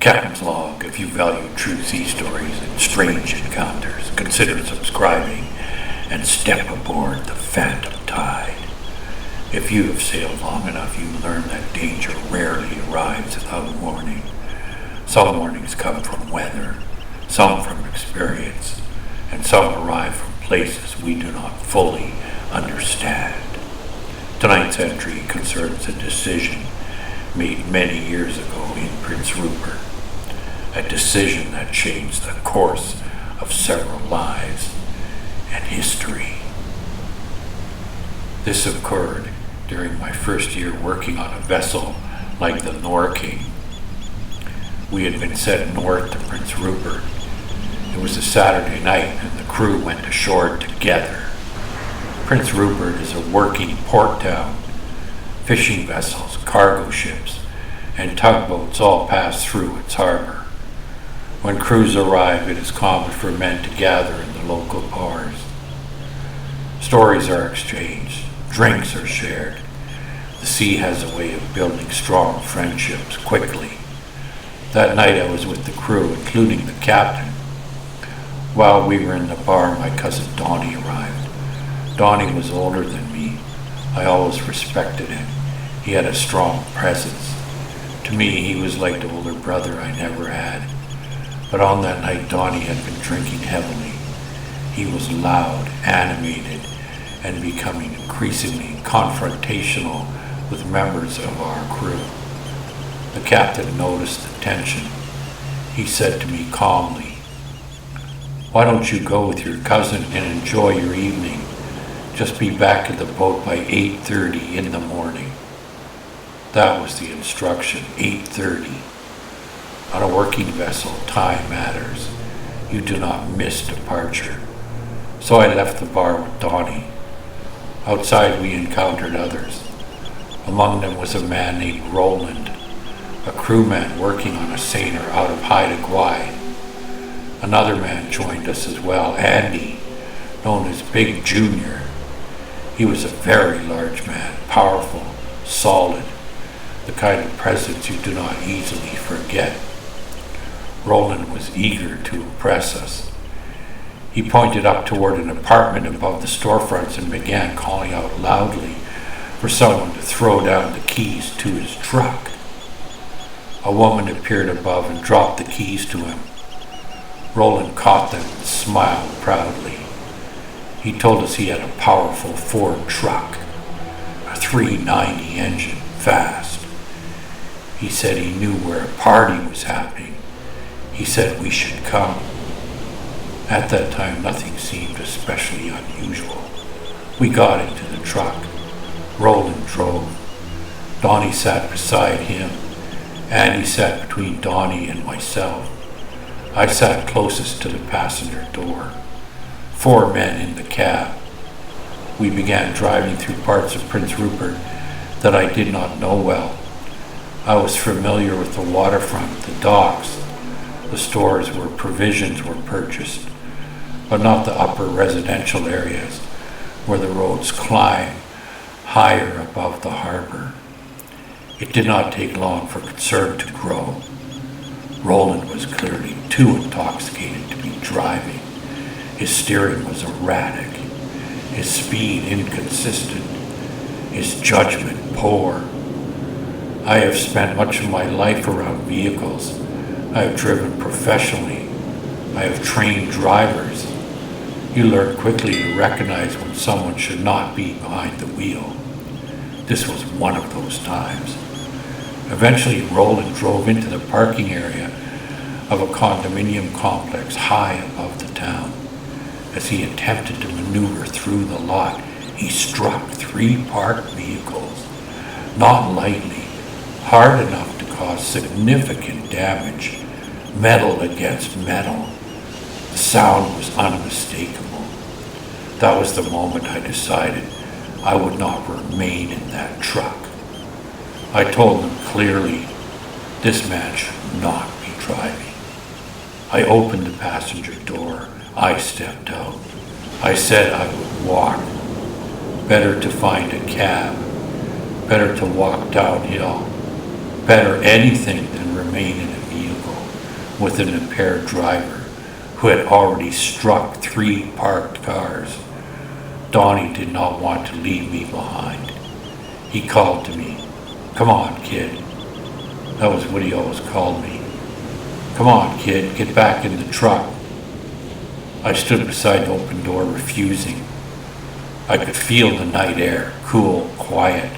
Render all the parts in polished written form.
Captain's Log. If you value true sea stories and strange encounters, consider subscribing and step aboard the Phantom Tide. If you have sailed long enough, you learn that danger rarely arrives without warning. Some warnings come from weather, some from experience, and some arrive from places we do not fully understand. Tonight's entry concerns a decision made many years ago in Prince Rupert, a decision that changed the course of several lives and history. This occurred during my first year working on a vessel like the Norking. We had been sent north to Prince Rupert. It was a Saturday night and the crew went ashore together. Prince Rupert is a working port town. Fishing vessels, cargo ships, and tugboats all pass through its harbor. When crews arrive, it is common for men to gather in the local bars. Stories are exchanged, drinks are shared. The sea has a way of building strong friendships quickly. That night I was with the crew, including the captain. While we were in the bar, my cousin Donnie arrived. Donnie was older than me. I always respected him. He had a strong presence. To me, he was like the older brother I never had. But on that night, Donnie had been drinking heavily. He was loud, animated, and becoming increasingly confrontational with members of our crew. The captain noticed the tension. He said to me calmly, "Why don't you go with your cousin and enjoy your evening? Just be back at the boat by 8:30 in the morning." That was the instruction, 8:30. On a working vessel, time matters. You do not miss departure. So I left the bar with Donnie. Outside we encountered others. Among them was a man named Roland, a crewman working on a seiner out of Haida Gwaii. Another man joined us as well, Andy, known as Big Junior. He was a very large man, powerful, solid, the kind of presence you do not easily forget. Roland was eager to impress us. He pointed up toward an apartment above the storefronts and began calling out loudly for someone to throw down the keys to his truck. A woman appeared above and dropped the keys to him. Roland caught them and smiled proudly. He told us he had a powerful Ford truck, a 390 engine, fast. He said he knew where a party was happening. He said we should come. At that time, nothing seemed especially unusual. We got into the truck. Roland drove. Donnie sat beside him. Andy sat between Donnie and myself. I sat closest to the passenger door. 4 men in the cab. We began driving through parts of Prince Rupert that I did not know well. I was familiar with the waterfront, the docks, the stores where provisions were purchased, but not the upper residential areas where the roads climb higher above the harbor. It did not take long for concern to grow. Roland was clearly too intoxicated to be driving. His steering was erratic, his speed inconsistent, his judgment poor. I have spent much of my life around vehicles. I have driven professionally. I have trained drivers. You learn quickly to recognize when someone should not be behind the wheel. This was one of those times. Eventually, Roland drove into the parking area of a condominium complex high above the town. As he attempted to maneuver through the lot, he struck 3 parked vehicles, not lightly, hard enough to cause significant damage, metal against metal. The sound was unmistakable. That was the moment I decided I would not remain in that truck. I told them clearly, this man should not be driving. I opened the passenger door. I stepped out. I said I would walk. Better to find a cab. Better to walk downhill. Better anything than remain in a vehicle. with an impaired driver who had already struck 3 parked cars. Donnie did not want to leave me behind. He called to me, "Come on, kid." That was what he always called me. "Come on, kid, get back in the truck." I stood beside the open door, refusing. I could feel the night air, cool, quiet,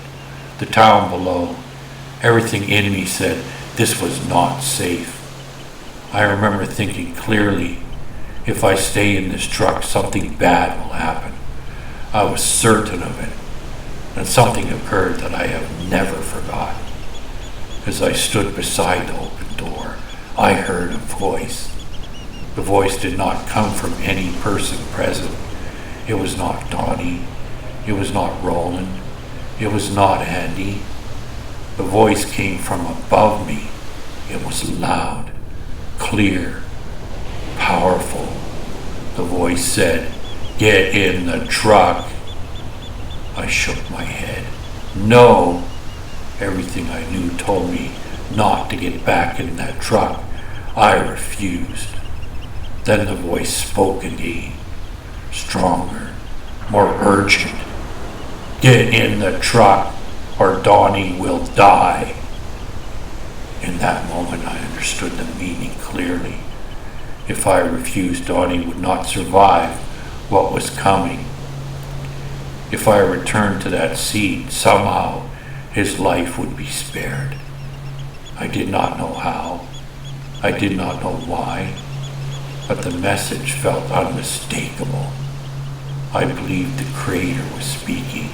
the town below. Everything in me said this was not safe. I remember thinking clearly, if I stay in this truck, something bad will happen. I was certain of it, and something occurred that I have never forgotten. As I stood beside the open door, I heard a voice. The voice did not come from any person present. It was not Donnie. It was not Roland. It was not Andy. The voice came from above me. It was loud, clear, powerful. The voice said, "Get in the truck." I shook my head. No! Everything I knew told me not to get back in that truck. I refused. Then the voice spoke again, stronger, more urgent. "Get in the truck or Donnie will die." In that moment I understood the meaning clearly. If I refused, Donnie would not survive what was coming. If I returned to that seat, somehow his life would be spared. I did not know how. I did not know why. But the message felt unmistakable. I believed the Creator was speaking,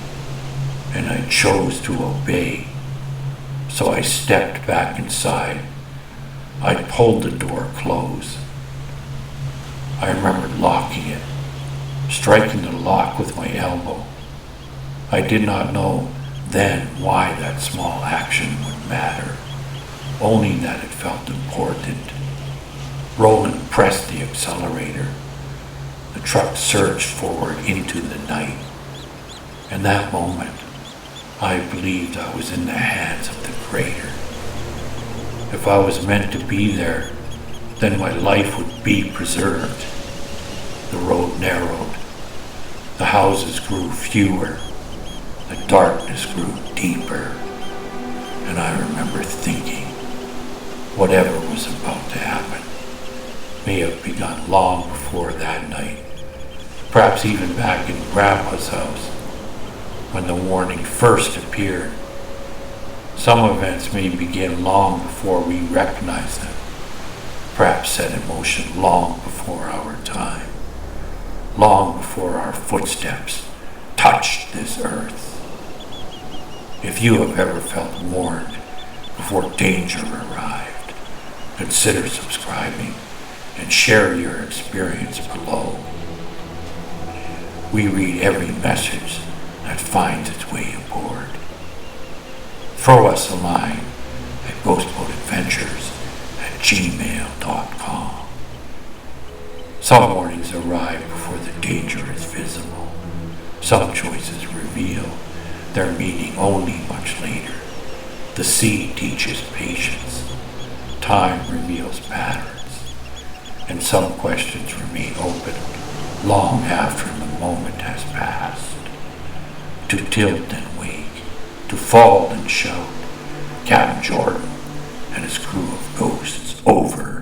and I chose to obey. So I stepped back inside. I pulled the door closed. I remembered locking it, striking the lock with my elbow. I did not know then why that small action would matter, only that it felt important. Roland pressed the accelerator. The truck surged forward into the night. In that moment, I believed I was in the hands of the Creator. If I was meant to be there, then my life would be preserved. The road narrowed. The houses grew fewer. The darkness grew deeper. And I remember thinking, whatever was about to happen may have begun long before that night, perhaps even back in Grandpa's house, when the warning first appeared. Some events may begin long before we recognize them, perhaps set in motion long before our time, long before our footsteps touched this earth. If you have ever felt warned before danger arrived, consider subscribing and share your experience below. We read every message that finds its way aboard. Throw us a line at ghostboatadventures@gmail.com. Some warnings arrive before the danger is visible. Some choices reveal their meaning only much later. The sea teaches patience. Time reveals patterns. And some questions remain open long after the moment has passed. To tilt and wake, to fall and shout, Captain Jordan and his crew of ghosts over